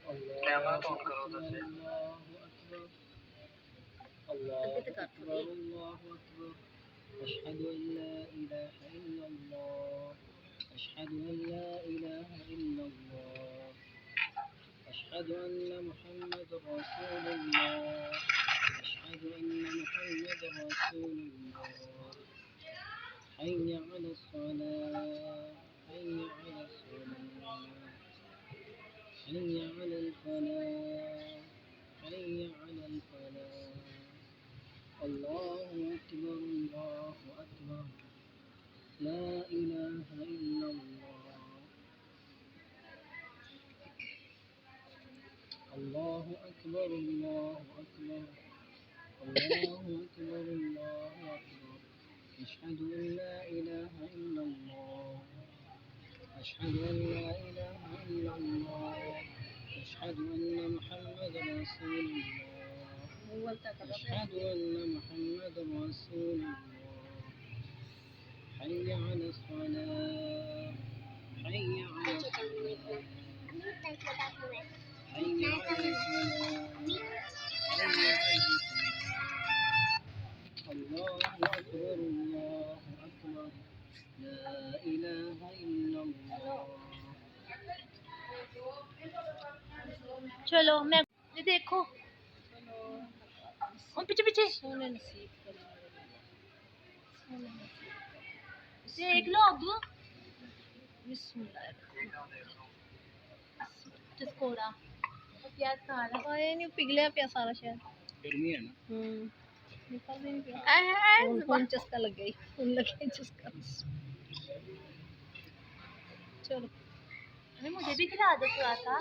कैमरा तो ऑन करो उधर से। अल्लाहु अकबर अल्लाहु अकबर अशहदु अन ला इलाहा इल्लल्लाह अशहदु अन ला इलाहा इल्लल्लाह अशहदु अन्न मुहम्मदुर रसूलुल्लाह अशहदु अन्न मुहम्मदुर रसूलुल्लाह हय्य अलस सलाह हय्य अलस सलाह حي على الفلاح حي على الفلاح الله أكبر الله أكبر لا إله إلا الله الله أكبر الله أكبر الله أكبر الله أكبر أشهد أن لا إله إلا الله أشهد أن لا إله إلا الله أشهد أن محمدا رسول الله أشهد أن محمدا رسول الله حي على الصلاة حي على الصلاة حي على الصلاة حي على الصلاة الله أكبر الله أكبر لا إله إلا الله चलो मैं ये देखो और पीछे पीछे सोने नसीब करो देख लो अब बिस्मिल्लाह चस्कोड़ा और प्याज खा रहा आए नहीं पिघला पिया सारा शायद गर्मी है ना निकल भी नहीं पिया है कौन चस्का लग गई उन लगे चस्का चलो मुझे भी खिला दो थोड़ा सा